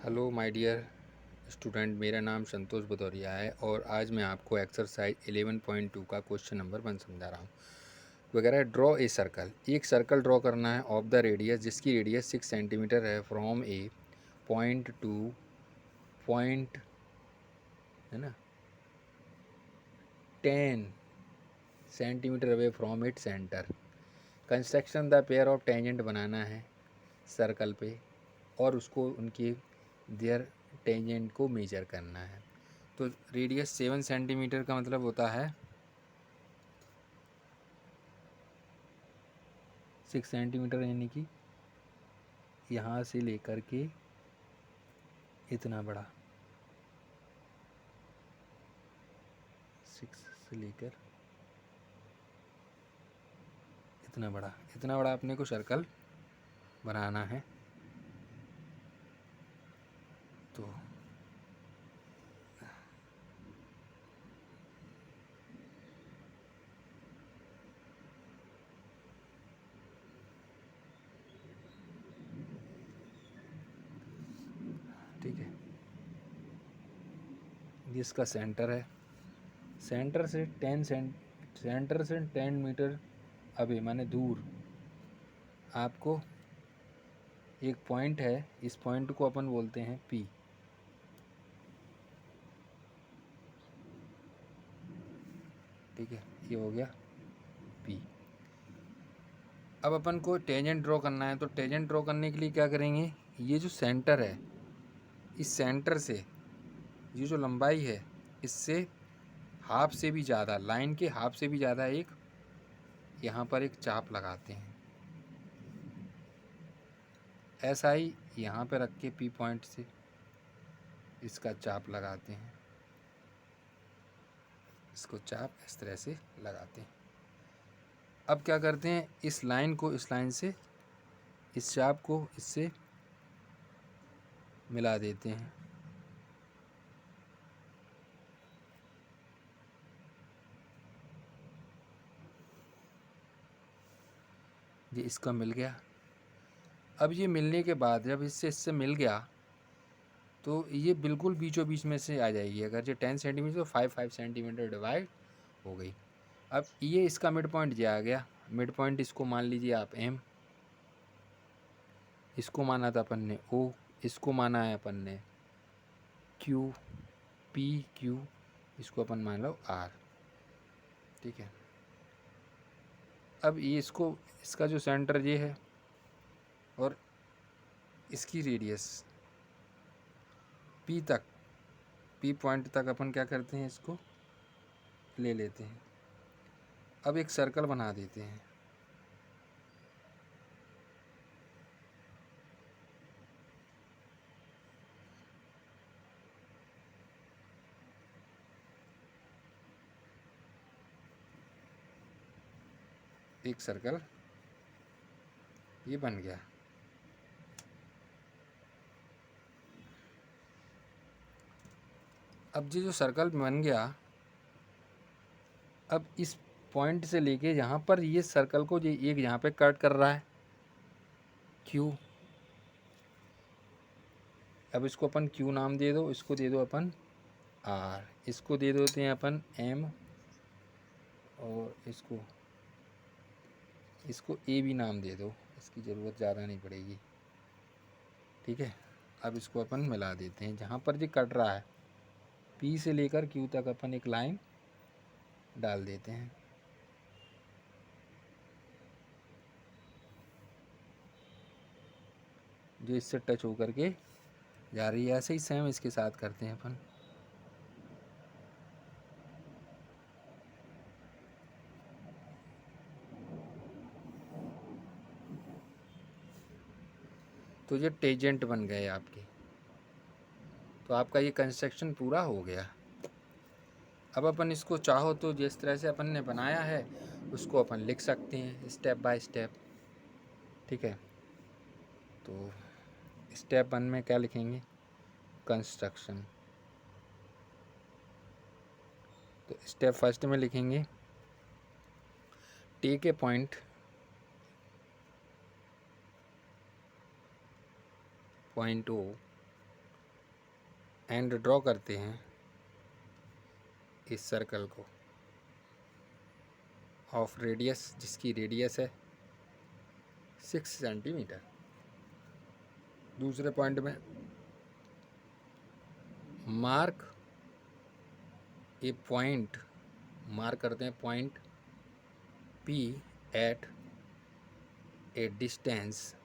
Hello my dear student, मेरा नाम संतोष भदौरिया है और आज मैं आपको एक्सरसाइज 11.2 का क्वेश्चन नंबर 1 समझा रहा हूँ। वगैरह ड्रॉ ए सर्कल। एक सर्कल ड्रॉ करना है ऑफ द रेडियस, जिसकी रेडियस 6 सेंटीमीटर है, from a point to point, है ना, 10 centimetre away from it centre. Construction the pair of tangent बनाना है सर्कल पे और उसको उनके देयर टेंजेंट को मेजर करना है। तो रेडियस 7 सेंटीमीटर का मतलब होता है 6 सेंटीमीटर, यानी कि यहाँ से लेकर के इतना बड़ा, 6 से लेकर इतना बड़ा अपने को सर्कल बनाना है। तो ठीक है, ये इसका सेंटर है। सेंटर से 10 मीटर अभी माने दूर आपको एक पॉइंट है, इस पॉइंट को अपन बोलते हैं P। ठीक है, ये हो गया P। अब अपन को टेंजेंट ड्रॉ करना है, तो टेंजेंट ड्रॉ करने के लिए क्या करेंगे, ये जो सेंटर है, इस सेंटर से ये जो लंबाई है, इससे हाफ से भी ज़्यादा, लाइन के हाफ से भी ज़्यादा एक यहाँ पर एक चाप लगाते हैं। ऐसा ही यहाँ पे रख के P पॉइंट से इसका चाप लगाते हैं, इसको चाप इस तरह से लगाते हैं। अब क्या करते हैं, इस लाइन को इस लाइन से, इस चाप को इससे मिला देते हैं। ये इसका मिल गया। अब ये मिलने के बाद जब इससे मिल गया तो ये बिल्कुल बीचों बीच में से आ जाएगी। अगर ये 10 सेंटीमीटर तो 5 सेंटीमीटर डिवाइड हो गई। अब ये इसका मिड पॉइंट ये आ गया। मिड पॉइंट इसको मान लीजिए आप M, इसको माना था अपन ने O, इसको माना है अपन ने Q, P Q, इसको अपन मान लो R। ठीक है, अब ये इसका जो सेंटर ये है और इसकी रेडियस P पॉइंट तक अपन क्या करते हैं, इसको ले लेते हैं। अब एक सर्कल बना देते हैं। एक सर्कल ये बन गया। अब ये जो सर्कल बन गया, अब इस पॉइंट से लेके यहाँ पर ये सर्कल को ये एक यहाँ पे कट कर रहा है Q। अब इसको अपन Q नाम दे दो, इसको दे दो अपन R, इसको दे देते हैं अपन M, और इसको A भी नाम दे दो, इसकी ज़रूरत ज़्यादा नहीं पड़ेगी। ठीक है, अब इसको अपन मिला देते हैं। जहाँ पर ये कट रहा है P से लेकर Q तक अपन एक लाइन डाल देते हैं। जो इससे टच होकर के जा रही है। ऐसे ही सेम इसके साथ करते हैं अपन। तो ये टेंजेंट बन गए आपके। तो आपका ये कंस्ट्रक्शन पूरा हो गया। अब अपन इसको चाहो तो जिस तरह से अपन ने बनाया है उसको अपन लिख सकते हैं स्टेप बाय स्टेप। ठीक है, तो स्टेप 1 में क्या लिखेंगे, कंस्ट्रक्शन। तो स्टेप फर्स्ट में लिखेंगे take a point O and draw करते हैं इस सर्कल को ऑफ रेडियस, जिसकी रेडियस है 6 सेंटीमीटर। दूसरे पॉइंट में मार्क ए पॉइंट, मार्क करते हैं point P at a distance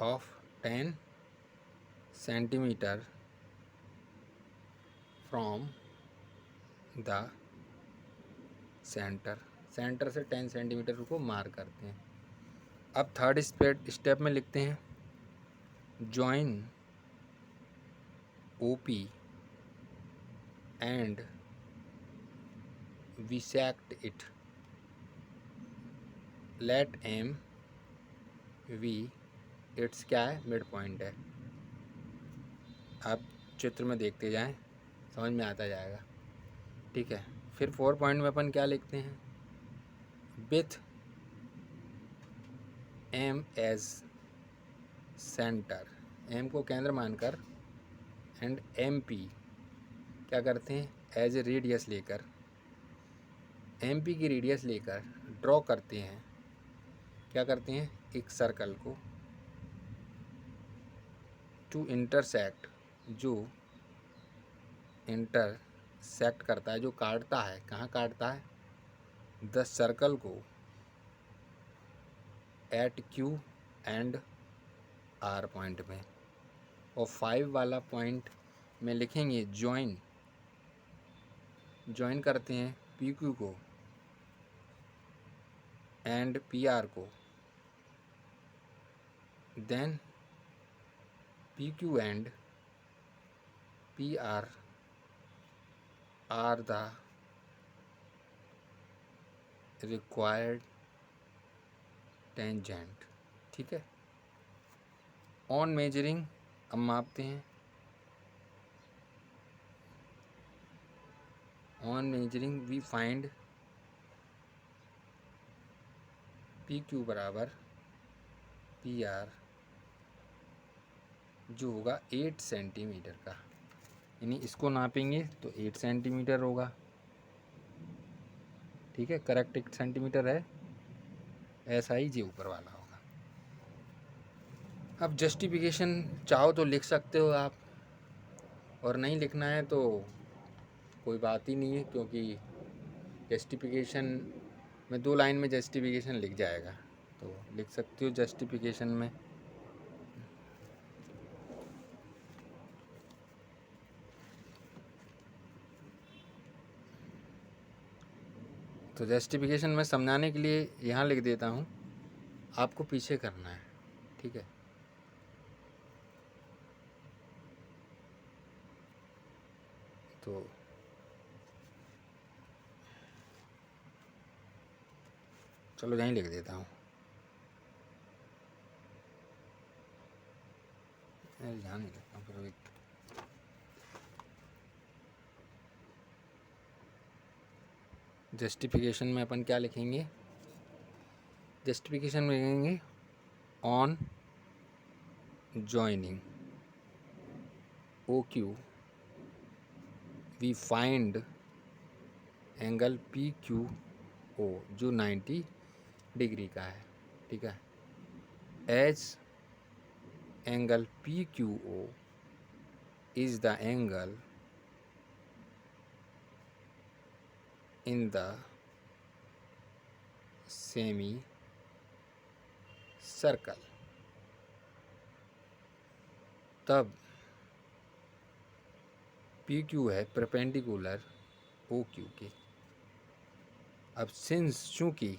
of 10 centimetre from the centre. Centre से 10 सेंटीमीटर को मार्क करते हैं। अब थर्ड स्टेप में लिखते हैं join OP and bisect it, let MV it's क्या है, मिड पॉइंट है। आप चित्र में देखते जाएं, समझ में आता जाएगा। ठीक है, फिर 4 पॉइंट में अपन क्या लिखते हैं, with M as centre, M को केंद्र मानकर, एंड MP क्या करते हैं, एज ए रेडियस लेकर, MP की रेडियस लेकर ड्रॉ करते हैं, क्या करते हैं, एक सर्कल को टू इंटरसेक्ट, जो इंटरसेक्ट करता है, जो काटता है, कहाँ काटता है, द सर्कल को at Q and R point में। और 5 वाला पॉइंट में लिखेंगे जॉइन, जॉइन करते हैं PQ को एंड PR को, then PQ and PR are the required tangent. ठीक है, ऑन मेजरिंग, अब मापते हैं, on measuring we find PQ बराबर PR, जो होगा 8 सेंटीमीटर का, यानी इसको नापेंगे तो 8 सेंटीमीटर होगा। ठीक है, करेक्ट 8 सेंटीमीटर है, ऐसा ही जो ऊपर वाला होगा। अब जस्टिफिकेशन चाहो तो लिख सकते हो आप, और नहीं लिखना है तो कोई बात ही नहीं है, क्योंकि जस्टिफिकेशन में 2 लाइन में जस्टिफिकेशन लिख जाएगा, तो लिख सकते हो जस्टिफिकेशन में। तो जस्टिफिकेशन में समझाने के लिए यहाँ लिख देता हूँ, आपको पीछे करना है। ठीक है, तो चलो यहीं लिख देता हूँ, यहाँ नहीं लिखता हूँ, फिर जस्टिफिकेशन में अपन क्या लिखेंगे, जस्टिफिकेशन में लिखेंगे on joining OQ we find angle PQO, जो 90 डिग्री का है। ठीक है, as angle PQO is the angle in the semicircle, तब PQ है परपेंडिकुलर OQ के। अब सिंस चूँकि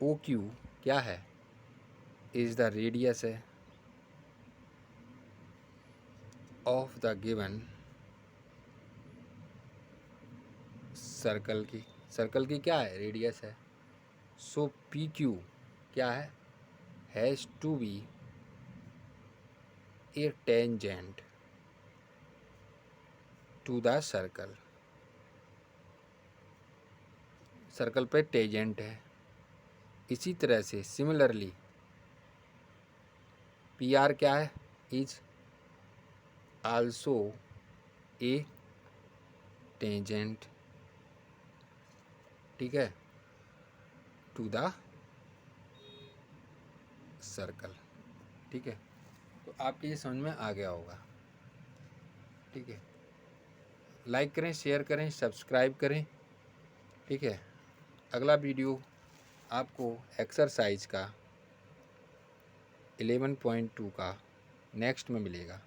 OQ क्या है, इज द रेडियस है ऑफ द गिवन सर्कल की, सर्कल की क्या है, रेडियस है, सो PQ क्या है, has to be a tangent to the circle, circle पे टेंजेंट है। इसी तरह से सिमिलरली PR क्या है, इज आल्सो ए टेंजेंट, ठीक है, टू द सर्कल। ठीक है, तो आपके ये समझ में आ गया होगा। ठीक है, लाइक करें, शेयर करें, सब्सक्राइब करें। ठीक है, अगला वीडियो आपको एक्सरसाइज का 11.2 का नेक्स्ट में मिलेगा।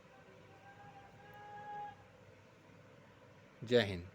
जय हिंद।